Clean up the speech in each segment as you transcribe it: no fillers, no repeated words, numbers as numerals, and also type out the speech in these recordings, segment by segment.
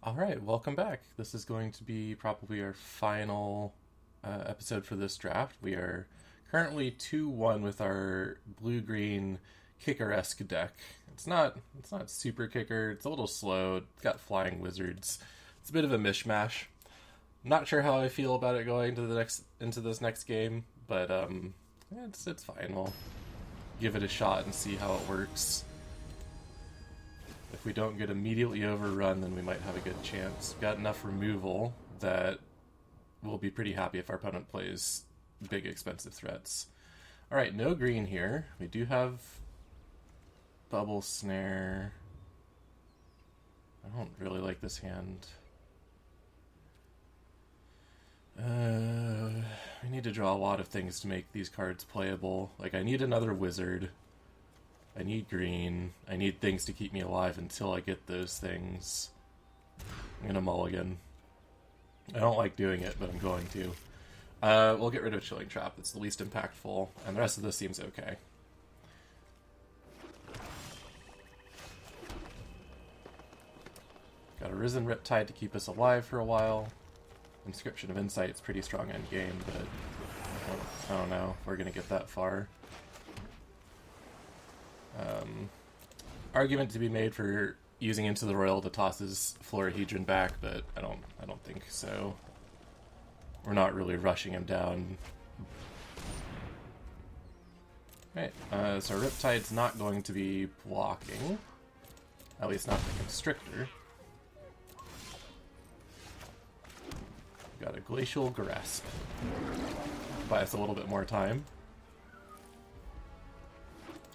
Alright, welcome back. This is going to be probably our final episode for this draft. We are currently 2-1 with our blue-green kicker-esque deck. It's not super kicker, it's a little slow, it's got flying wizards. It's a bit of a mishmash. Not sure how I feel about it going into this next game, but it's fine. We'll give it a shot and see how it works. If we don't get immediately overrun, then we might have a good chance. We've got enough removal that we'll be pretty happy if our opponent plays big, expensive threats. Alright, no green here. We do have Bubble Snare. I don't really like this hand. We need to draw a lot of things to make these cards playable. Like, I need another wizard. I need green. I need things to keep me alive until I get those things. I'm gonna mulligan. I don't like doing it, but I'm going to. We'll get rid of Chilling Trap. It's the least impactful, and the rest of this seems okay. Got a Risen Riptide to keep us alive for a while. Inscription of Insight's pretty strong endgame, but I don't know if we're gonna get that far. Argument to be made for using Into the Royal to toss his Florahedron back, but I don't think so. We're not really rushing him down. Right, so Riptide's not going to be blocking. At least not the Constrictor. Got a Glacial Grasp. Buy us a little bit more time.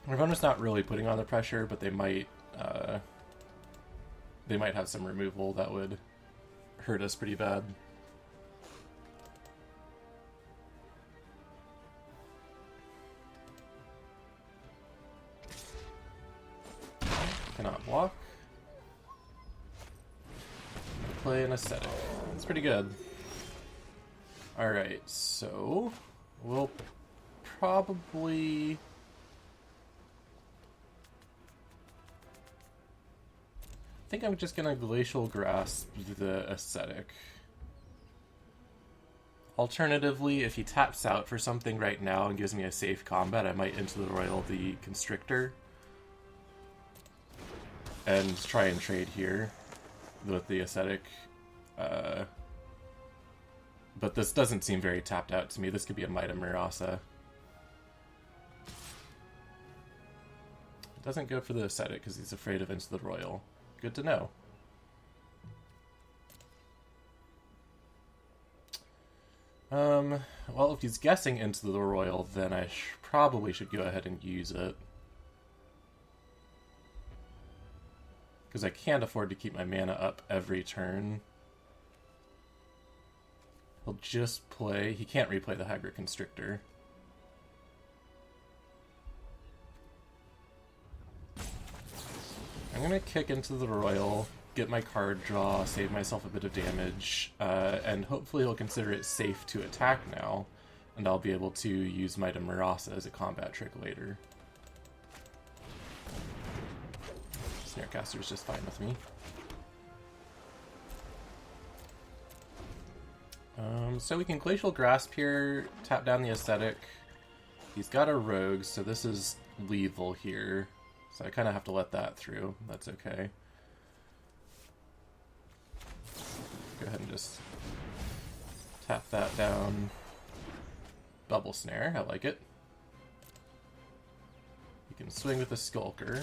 Our opponent's not really putting on the pressure, but they might have some removal that would hurt us pretty bad. Cannot block. Play an Ascetic. It's pretty good. Alright, so we'll probably... I think I'm just gonna Glacial Grasp the Ascetic. Alternatively, if he taps out for something right now and gives me a safe combat, I might Into the Royal the Constrictor. And try and trade here with the Ascetic. But this doesn't seem very tapped out to me. This could be a Might of Murasa. Doesn't go for the Ascetic because he's afraid of Into the Royal. Good to know. Well, if he's guessing Into the Royal, then I probably should go ahead and use it. Because I can't afford to keep my mana up every turn. He'll just play... He can't replay the Hagrid Constrictor. I'm gonna kick Into the Royal, get my card draw, save myself a bit of damage, and hopefully he'll consider it safe to attack now, and I'll be able to use Might of Murasa as a combat trick later. Snarecaster's just fine with me. So we can Glacial Grasp here, tap down the Ascetic. He's got a Rogue, so this is lethal here. So I kind of have to let that through. That's okay. Go ahead and just tap that down. Bubble Snare, I like it. You can swing with the Skulker.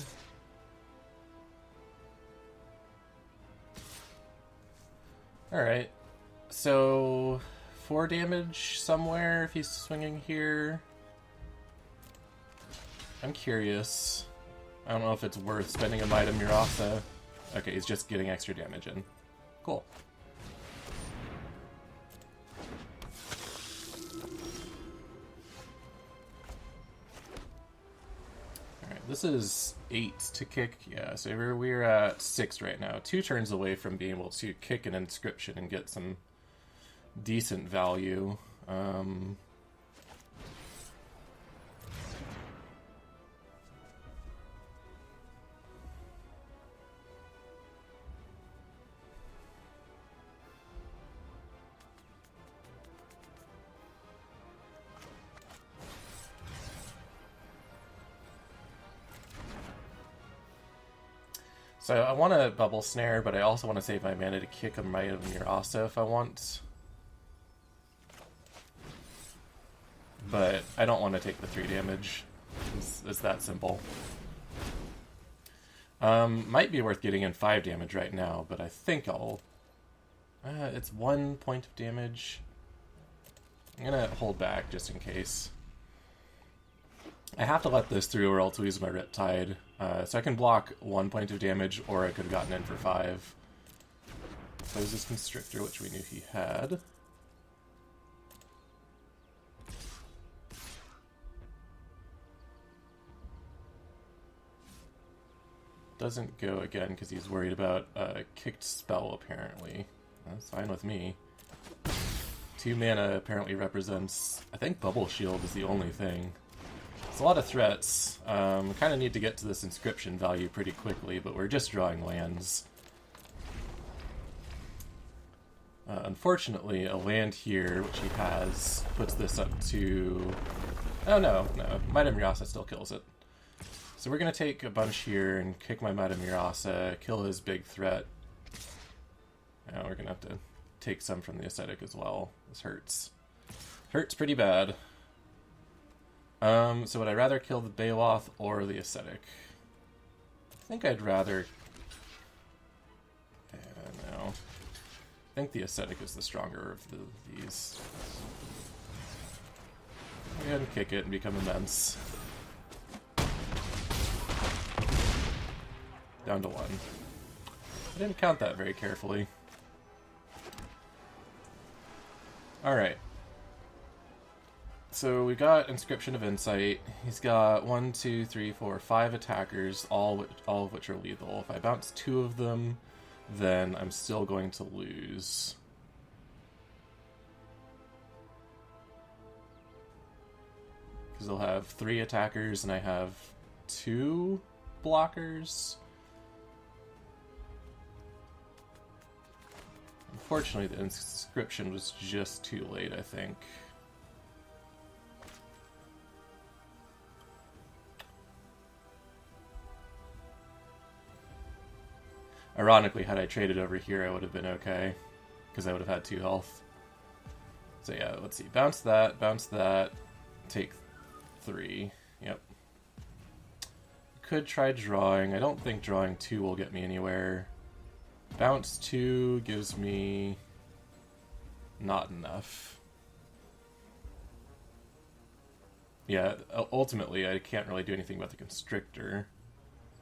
Alright, so 4 damage somewhere if he's swinging here. I'm curious. I don't know if it's worth spending a Might of Murasa. Okay, he's just getting extra damage in. Cool. Alright, this is 8 to kick. Yeah, so we're at 6 right now. 2 turns away from being able to kick an Inscription and get some decent value. So I want to bubble snare, but I also want to save my mana to kick a Might of Murasa if I want. But I don't want to take the 3 damage. It's that simple. Might be worth getting in 5 damage right now, but I think I'll... it's 1 point of damage. I'm gonna hold back just in case. I have to let this through or else lose my Riptide. So I can block 1 point of damage, or I could have gotten in for 5. Close this Constrictor, which we knew he had. Doesn't go again because he's worried about a kicked spell, apparently. That's fine with me. 2 mana apparently represents... I think Bubble Shield is the only thing. It's a lot of threats. Kind of need to get to this inscription value pretty quickly, but we're just drawing lands. Unfortunately, a land here, which he has, puts this up to... Oh no, no. Might of Murasa still kills it. So we're going to take a bunch here and kick my Might of Murasa, kill his big threat. Now we're going to have to take some from the Ascetic as well. This hurts. Hurts pretty bad. So would I rather kill the Baloth or the Ascetic? I think I'd rather... no. I think the Ascetic is the stronger of these. Go ahead and kick it and become immense. Down to 1. I didn't count that very carefully. Alright. So we got Inscription of Insight. He's got 1, 2, 3, 4, 5 attackers, all of which are lethal. If I bounce 2 of them, then I'm still going to lose. Because they'll have 3 attackers and I have 2 blockers. Unfortunately, the inscription was just too late, I think. Ironically, had I traded over here, I would have been okay, because I would have had 2 health. So yeah, let's see. Bounce that, take 3. Yep. Could try drawing. I don't think drawing 2 will get me anywhere. Bounce 2 gives me not enough. Yeah, ultimately I can't really do anything about the Constrictor.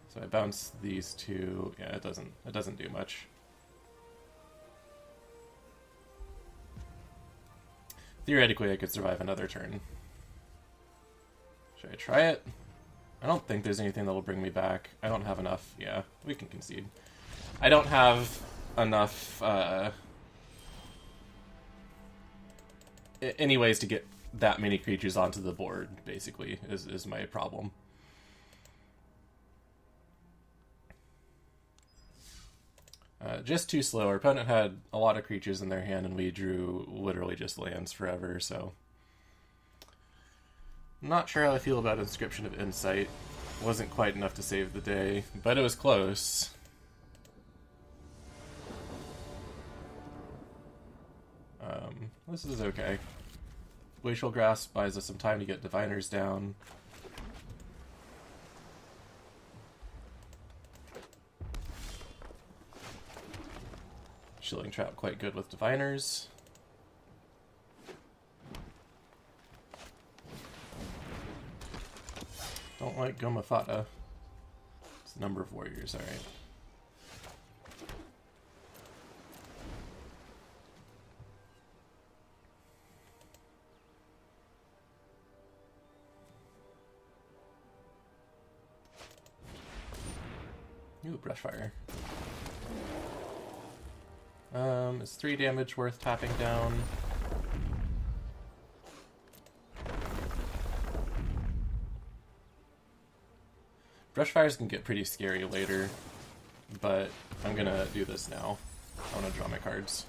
So I bounce these 2. Yeah, it doesn't do much. Theoretically, I could survive another turn. Should I try it? I don't think there's anything that'll bring me back. I don't have enough. Yeah, we can concede. I don't have enough any ways to get that many creatures onto the board, basically, is my problem. Just too slow. Our opponent had a lot of creatures in their hand, and we drew literally just lands forever, so... Not sure how I feel about Inscription of Insight. Wasn't quite enough to save the day, but it was close. This is okay. Glacial Grasp buys us some time to get Diviners down. Shilling Trap quite good with Diviners. Don't like Gomafata. It's the number of warriors, alright. Ooh, Brushfire. Is 3 damage worth tapping down? Brushfires can get pretty scary later, but I'm gonna do this now. I wanna draw my cards.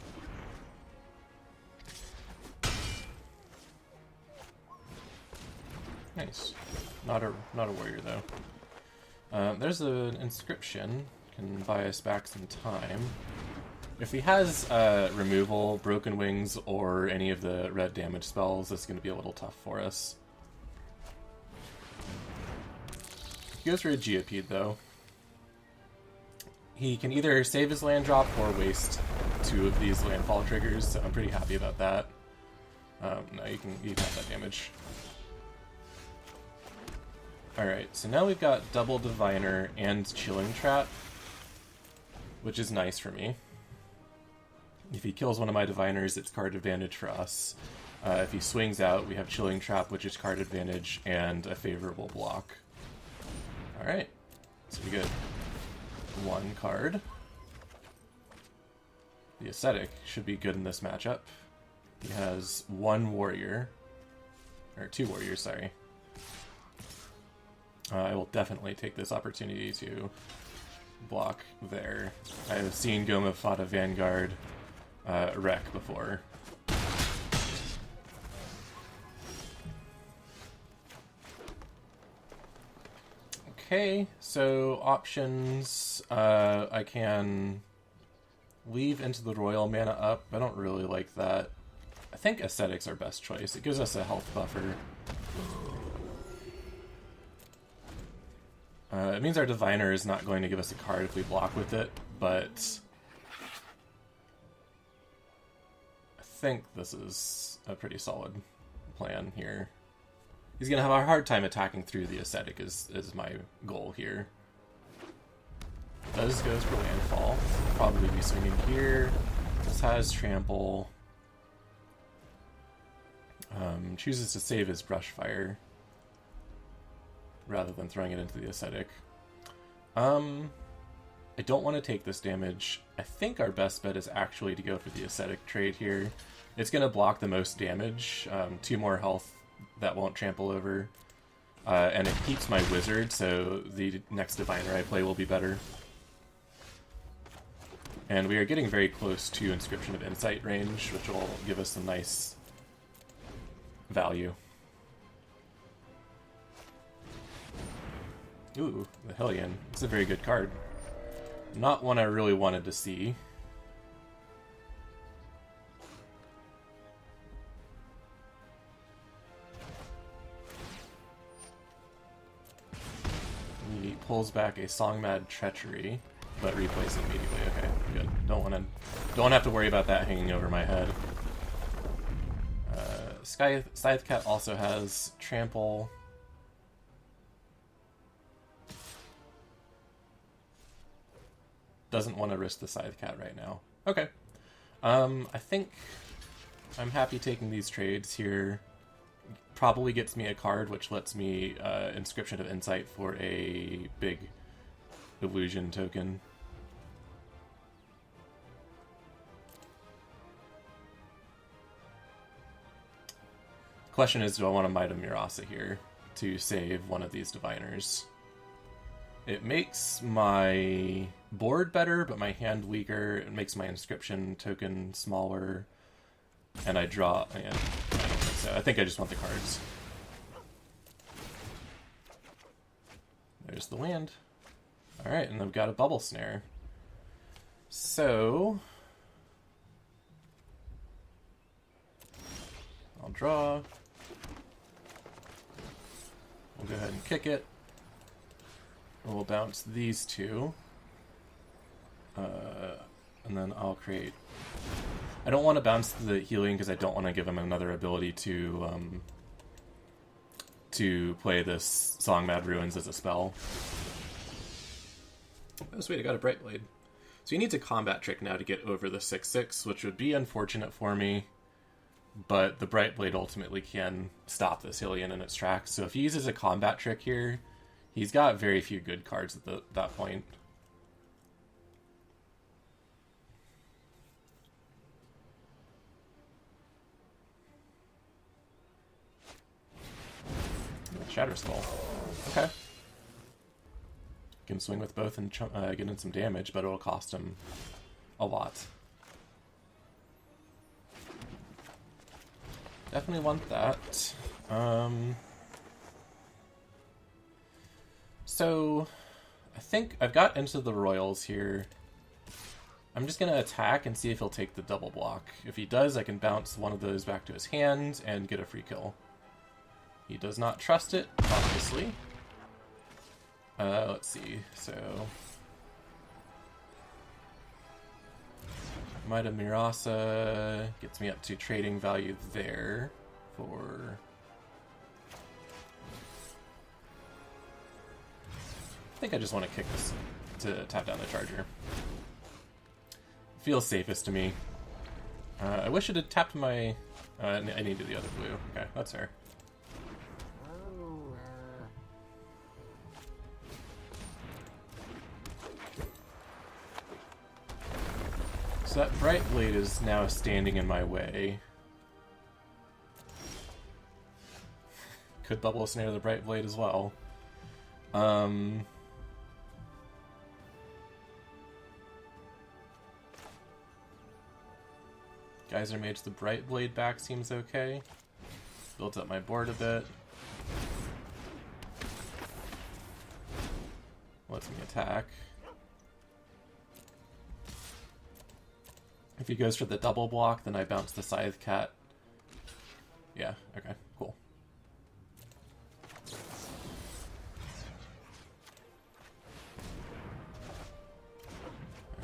Nice. Not a warrior though. There's an inscription. can buy us back some time. If he has removal, Broken Wings, or any of the red damage spells, it's going to be a little tough for us. He goes for a Geopede, though. He can either save his land drop or waste 2 of these landfall triggers, so I'm pretty happy about that. No, you can have that damage. Alright, so now we've got double Diviner and Chilling Trap, which is nice for me. If he kills one of my Diviners, it's card advantage for us. If he swings out, we have Chilling Trap, which is card advantage, and a favorable block. Alright, so we get 1 card. The Ascetic should be good in this matchup. He has 1 warrior, or 2 warriors, sorry. I will definitely take this opportunity to block there. I have seen Goma fought a Vanguard wreck before. Okay, so options. I can leave Into the Royal mana up. I don't really like that. I think Ascetic's our best choice. It gives us a health buffer. It means our Diviner is not going to give us a card if we block with it, but I think this is a pretty solid plan here. He's going to have a hard time attacking through the Ascetic is my goal here. Does goes for landfall. Probably be swinging here. This has trample. Chooses to save his Brushfire rather than throwing it into the Ascetic. I don't want to take this damage. I think our best bet is actually to go for the Ascetic trade here. It's going to block the most damage. 2 more health that won't trample over. And it keeps my Wizard, so the next Diviner I play will be better. And we are getting very close to Inscription of Insight range, which will give us some nice value. Ooh, the Hellion. It's a very good card. Not one I really wanted to see. He pulls back a Songmad Treachery, but replaces it immediately. Okay, good. Don't have to worry about that hanging over my head. Scythecat also has Trample. Doesn't want to risk the Scythecat right now. Okay. I think I'm happy taking these trades here. Probably gets me a card, which lets me Inscription of Insight for a big illusion token. Question is, do I want to Might of Murasa here to save one of these Diviners? It makes my board better, but my hand weaker. It makes my inscription token smaller. And I draw... Yeah, I don't think so. I think I just want the cards. There's the land. Alright, and I've got a Bubble Snare. So... I'll draw. We'll go ahead and kick it. We'll bounce these 2. And then I'll create... I don't want to bounce the healing because I don't want to give him another ability to play this Songmad Ruins as a spell. Oh, sweet, I got a Brightblade. So he needs a combat trick now to get over the 6/6, which would be unfortunate for me. But the Brightblade ultimately can stop this Hylian in its tracks. So if he uses a combat trick here, he's got very few good cards at that point. Shatter Skull. Okay. Can swing with both and get in some damage, but it'll cost him a lot. Definitely want that. So I think I've got into the royals here. I'm just going to attack and see if he'll take the double block. If he does, I can bounce one of those back to his hand and get a free kill. He does not trust it, obviously. Let's see, so... Might of Mirasa gets me up to trading value there for... I think I just want to kick this to tap down the charger. Feels safest to me. I wish it had tapped my... I needed the other blue. Okay, that's fair. So that Bright Blade is now standing in my way. Could bubble snare the Bright Blade as well. Geyser Mage the Bright Blade back seems okay. Built up my board a bit. Lets me attack. If he goes for the double block, then I bounce the Scythe Cat. Yeah, okay, cool.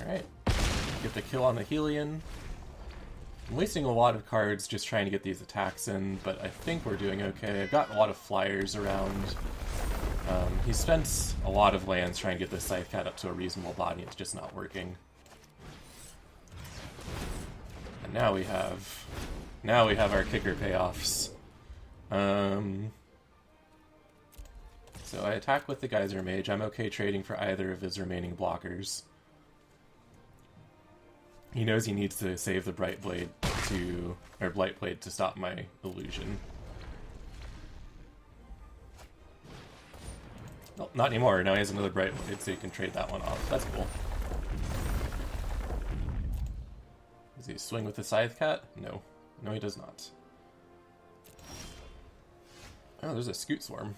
Alright. Get the kill on the Helion. I'm wasting a lot of cards just trying to get these attacks in, but I think we're doing okay. I've got a lot of flyers around. He spent a lot of lands trying to get this Scythe Cat up to a reasonable body. It's just not working. And now we have our kicker payoffs. So I attack with the Geyser Mage. I'm okay trading for either of his remaining blockers. He knows he needs to save the Blight Blade to stop my illusion. Well, not anymore. Now he has another Bright Blade, so he can trade that one off. That's cool. Does he swing with the Scythe Cat? No. No, he does not. Oh, there's a Scoot Swarm.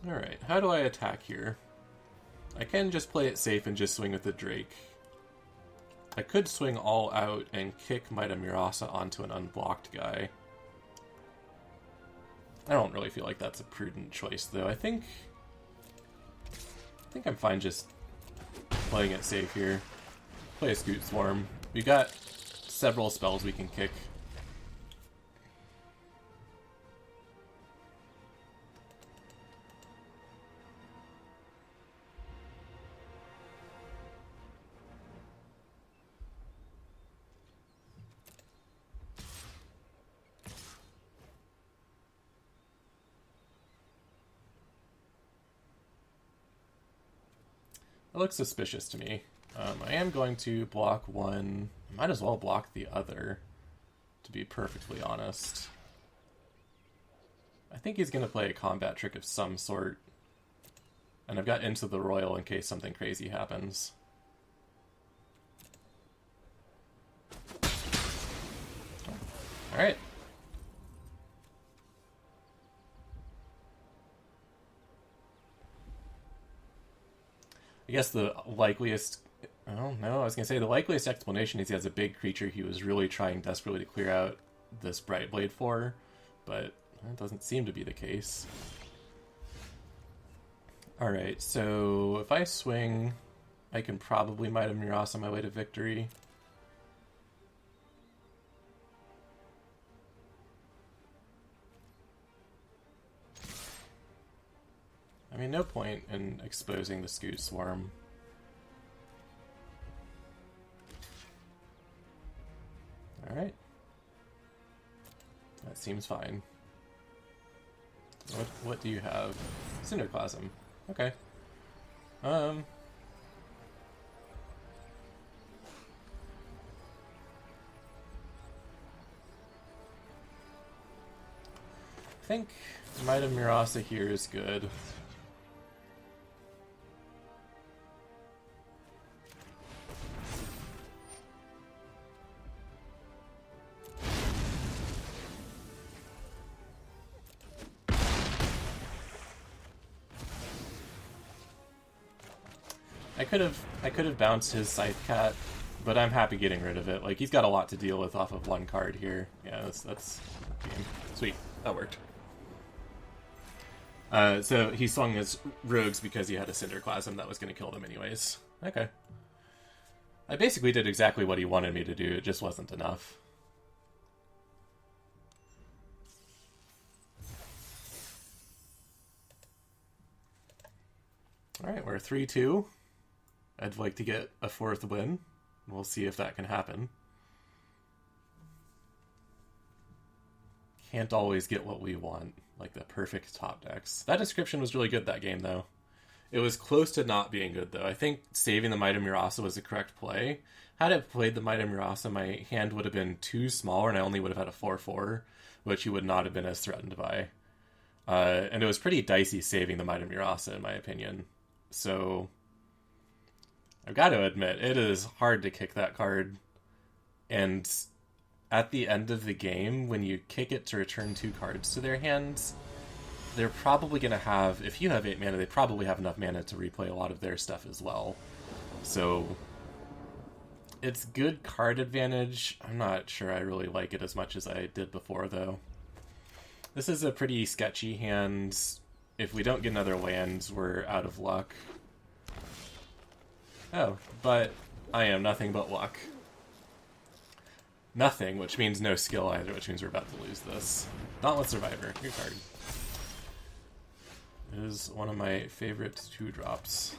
Alright, how do I attack here? I can just play it safe and just swing with the Drake. I could swing all out and kick Might of Mirasa onto an unblocked guy. I don't really feel like that's a prudent choice, though. I think I'm fine just playing it safe here. Play a Scoot Swarm. We got several spells we can kick. It looks suspicious to me. I am going to block one. I might as well block the other, to be perfectly honest. I think he's going to play a combat trick of some sort. And I've got Into the Royal in case something crazy happens. Alright. I guess the likeliest... Oh, no, I was going to say the likeliest explanation is he has a big creature he was really trying desperately to clear out this Bright Blade for, but that doesn't seem to be the case. Alright, so if I swing, I can probably Might of Mirasa on my way to victory. I mean, no point in exposing the Scoot Swarm. Alright. That seems fine. What do you have? Cinderclasm. Okay. I think Might of Mirasa here is good. I could have bounced his Scythe Cat, but I'm happy getting rid of it. Like, he's got a lot to deal with off of one card here. Yeah, that's game. Sweet. That worked. So he swung his rogues because he had a Cinderclasm that was going to kill them anyways. Okay. I basically did exactly what he wanted me to do, it just wasn't enough. Alright, we're 3-2. I'd like to get a 4th win. We'll see if that can happen. Can't always get what we want, like the perfect top decks. That description was really good that game, though. It was close to not being good, though. I think saving the Might of Murasa was the correct play. Had I played the Might of Murasa, my hand would have been too small, and I only would have had a 4-4, which he would not have been as threatened by. And it was pretty dicey saving the Might of Murasa, in my opinion. So I've got to admit, it is hard to kick that card. And at the end of the game, when you kick it to return 2 cards to their hands, they're probably going to have, if you have 8 mana, they probably have enough mana to replay a lot of their stuff as well. So it's good card advantage. I'm not sure I really like it as much as I did before, though. This is a pretty sketchy hand. If we don't get another land, we're out of luck. Oh, but I am nothing but luck. Nothing, which means no skill either, which means we're about to lose this. Dauntless Survivor, good card. It is one of my favorite 2-drops.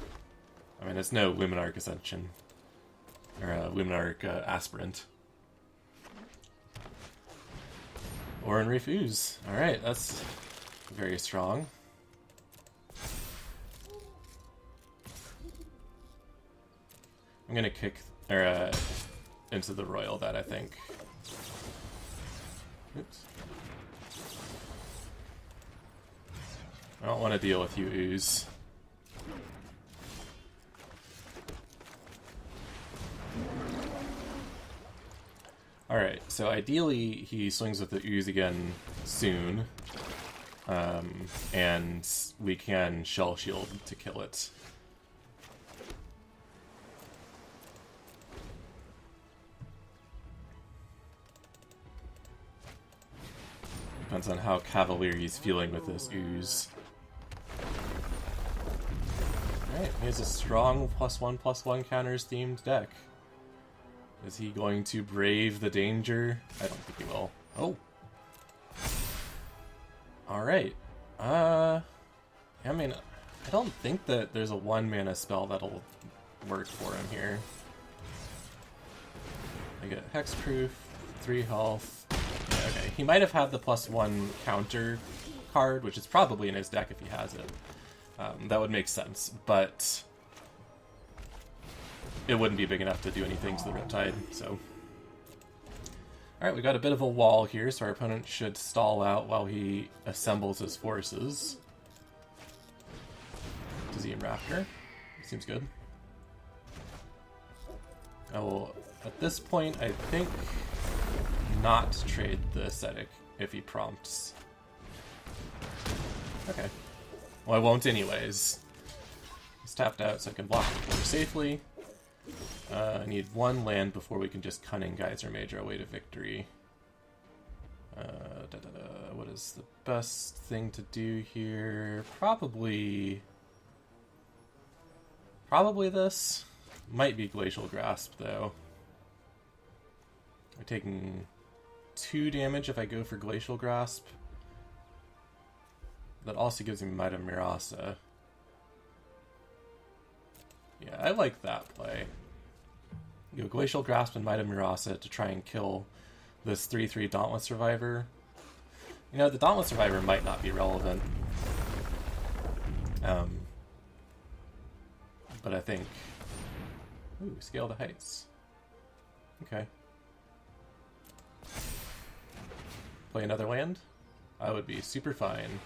I mean, it's no Luminarch Ascension. Or Luminarch Aspirant. Oran Reef Ooze. Alright, that's very strong. I'm gonna kick into the Royal that I think. Oops. I don't want to deal with you, Ooze. Alright, so ideally he swings with the Ooze again soon. And we can Shell Shield to kill it. Depends on how cavalier he's feeling with this Ooze. Alright, he has a strong +1/+1 counters themed deck. Is he going to brave the danger? I don't think he will. Oh. Alright. I mean, I don't think that there's a 1-mana spell that'll work for him here. I get Hexproof, 3 health. Yeah, okay, he might have had the +1 counter card, which is probably in his deck if he has it. That would make sense, but it wouldn't be big enough to do anything to the Riptide, so. Alright, we got a bit of a wall here, so our opponent should stall out while he assembles his forces. Dizzy Raptor. Seems good. I will, at this point, I think, not trade the Ascetic if he prompts. Okay. Well, I won't anyways. He's tapped out so I can block it more safely. I need 1 land before we can just Cunning Geyser Mage our way to victory. What is the best thing to do here? Probably this. Might be Glacial Grasp, though. I'm taking 2 damage if I go for Glacial Grasp. That also gives me Might of Murasa. Yeah, I like that play. Go Glacial Grasp and Might of Murasa to try and kill this 3/3 Dauntless Survivor. You know, the Dauntless Survivor might not be relevant. But I think... Ooh, Scale the Heights. Okay. Play another land? I would be super fine.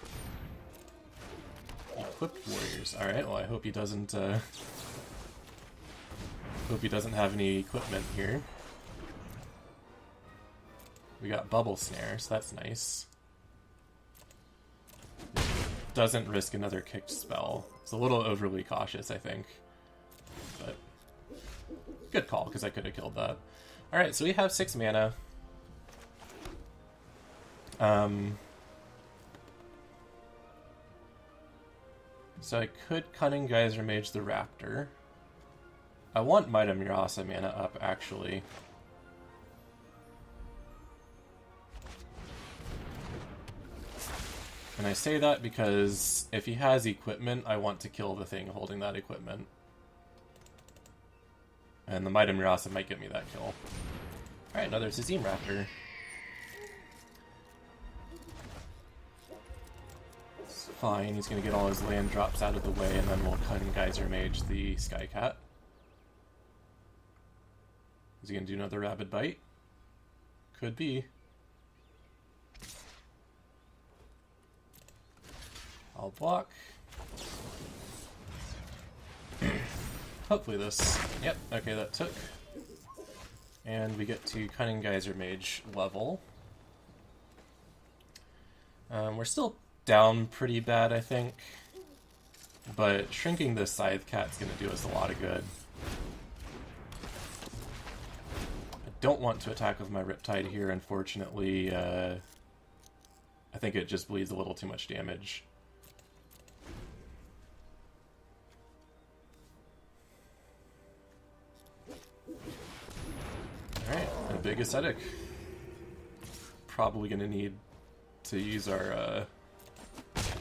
Equipped Warriors. Alright, well I hope he doesn't, hope he doesn't have any equipment here. We got Bubble Snare, so that's nice. Doesn't risk another kicked spell. It's a little overly cautious, I think. Good call, because I could have killed that. Alright, so we have 6 mana. So I could Cunning Geyser Mage the Raptor. I want Might of Murasa mana up, actually. And I say that because if he has equipment, I want to kill the thing holding that equipment. And the Might of Murasa might get me that kill. Alright, another Sazim Raptor. It's fine, he's going to get all his land drops out of the way, and then we'll Cunning Geyser Mage the Skycat. Is he going to do another Rabid Bite? Could be. I'll block. Hopefully this... Yep, okay, that took. And we get to Cunning Geyser Mage level. We're still down pretty bad, I think. But shrinking this Scythe Cat's going to do us a lot of good. I don't want to attack with my Riptide here, unfortunately. I think it just bleeds a little too much damage. Alright, a big Ascetic. Probably going to need to use our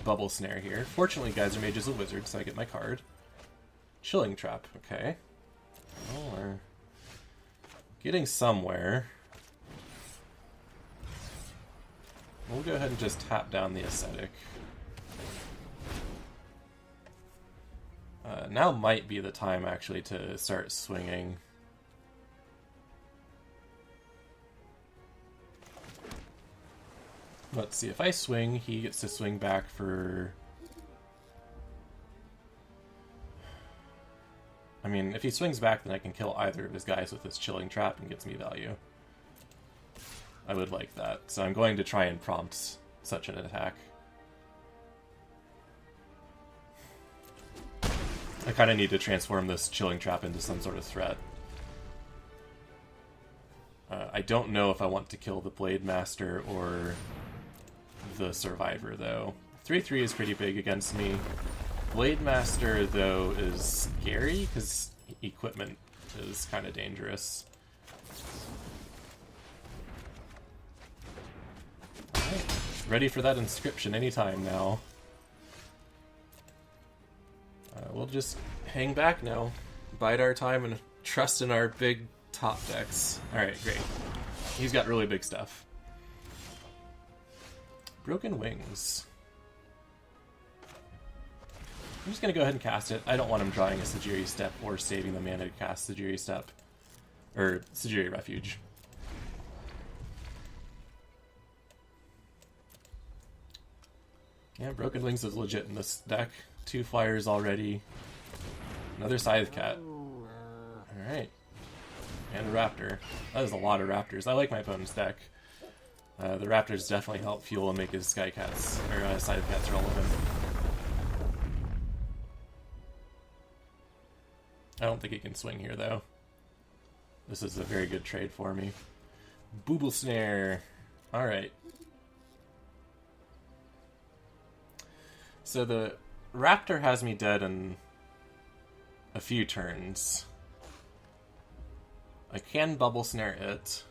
Bubble Snare here. Fortunately, Geyser Mage is a wizard, so I get my card. Chilling Trap, okay. Well, we're getting somewhere. We'll go ahead and just tap down the Ascetic. Now might be the time, actually, to start swinging. Let's see, if I swing, he gets to swing back for... I mean, if he swings back, then I can kill either of his guys with this Chilling Trap and gets me value. I would like that, so I'm going to try and prompt such an attack. I kind of need to transform this Chilling Trap into some sort of threat. I don't know if I want to kill the Blade Master or the Survivor, though. 3/3 is pretty big against me. Blade Master, though, is scary, because equipment is kind of dangerous. Alright, ready for that inscription anytime now. We'll just hang back now, bide our time, and trust in our big top decks. Alright, great. He's got really big stuff. Broken Wings. I'm just going to go ahead and cast it. I don't want him drawing a Sajiri Step or saving the mana to cast Sajiri Step. Or Sajiri Refuge. Yeah, Broken Wings is legit in this deck. 2 flyers already. Another Scythe Cat. Alright. And a Raptor. That is a lot of Raptors. I like my opponent's deck. The Raptors definitely help fuel and make his Sky Cats, or Scythe Cats relevant. I don't think he can swing here, though. This is a very good trade for me. Booble Snare. Alright. So the Raptor has me dead in a few turns. I can Bubble Snare it.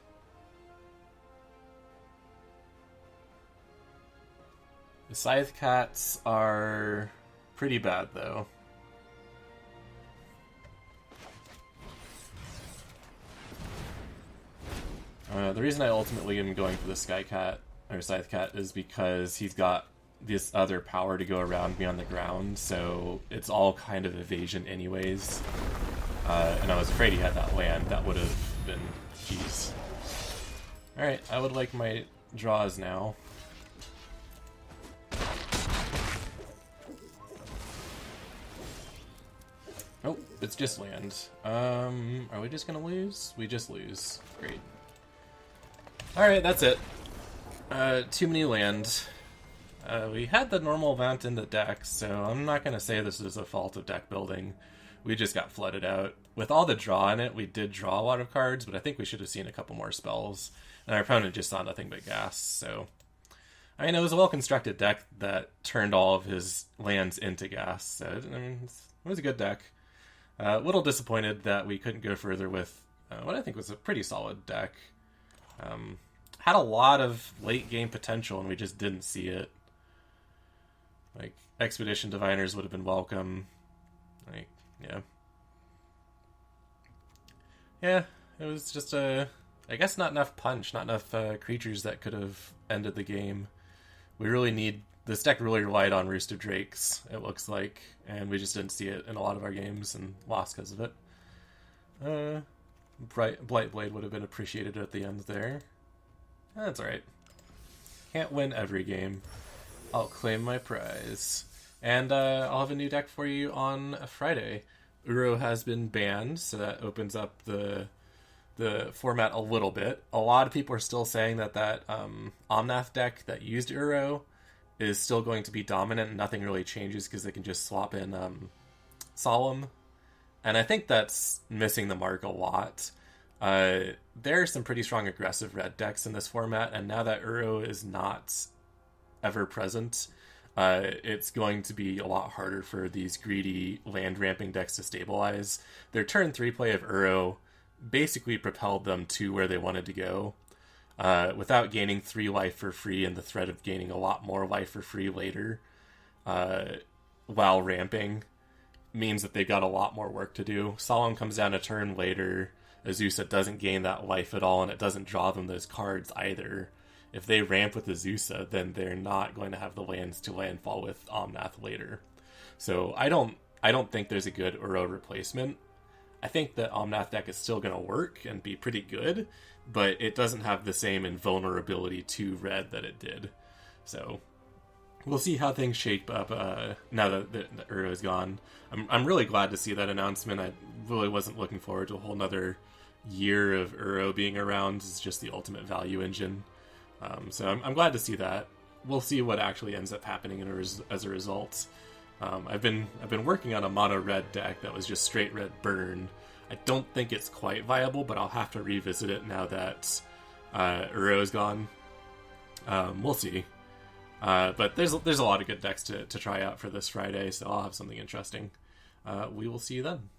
The Scythe Cats are pretty bad, though. The reason I ultimately am going for the Sky Cat, or Scythe Cat, is because he's got this other power to go around me on the ground, so it's all kind of evasion anyways. And I was afraid he had that land. That would have been... jeez. Alright, I would like my draws now. Oh, it's just land. Are we just gonna lose? We just lose. Great. Alright, that's it. Too many land. We had the normal amount in the deck, so I'm not gonna say this is a fault of deck building. we just got flooded out. With all the draw in it, we did draw a lot of cards, but I think we should have seen a couple more spells. And our opponent just saw nothing but gas, so... I mean, it was a well-constructed deck that turned all of his lands into gas, so, I mean, it was a good deck. A little disappointed that we couldn't go further with what I think was a pretty solid deck. Had a lot of late-game potential, and we just didn't see it. Like, Expedition Diviners would have been welcome. Like, yeah. Yeah, it was just I guess not enough punch, not enough creatures that could have ended the game. We really need... This deck really relied on Roost of Drakes, it looks like, and we just didn't see it in a lot of our games and lost because of it. Blightblade would have been appreciated at the end there. That's alright. Can't win every game. I'll claim my prize. And I'll have a new deck for you on Friday. Uro has been banned, so that opens up the format a little bit. A lot of people are still saying that Omnath deck that used Uro is still going to be dominant and nothing really changes because they can just swap in Solemn. And I think that's missing the mark a lot. There are some pretty strong aggressive red decks in this format, and now that Uro is not ever present, it's going to be a lot harder for these greedy land ramping decks to stabilize. Their turn 3 play of Uro basically propelled them to where they wanted to go. Without gaining 3 life for free and the threat of gaining a lot more life for free later while ramping means that they've got a lot more work to do. Solemn comes down a turn later. Azusa doesn't gain that life at all, and it doesn't draw them those cards either. If they ramp with Azusa, then they're not going to have the lands to landfall with Omnath later. So I don't think there's a good Uro replacement. I think the Omnath deck is still going to work and be pretty good, but it doesn't have the same invulnerability to red that it did. So we'll see how things shape up now that the Uro is gone. I'm really glad to see that announcement. I really wasn't looking forward to a whole nother year of Uro being around. It's just the ultimate value engine. So I'm glad to see that. We'll see what actually ends up happening as a result. I've been working on a mono red deck that was just straight red burn. I don't think it's quite viable, but I'll have to revisit it now that Uro is gone. We'll see. But there's a lot of good decks to try out for this Friday, so I'll have something interesting. We will see you then.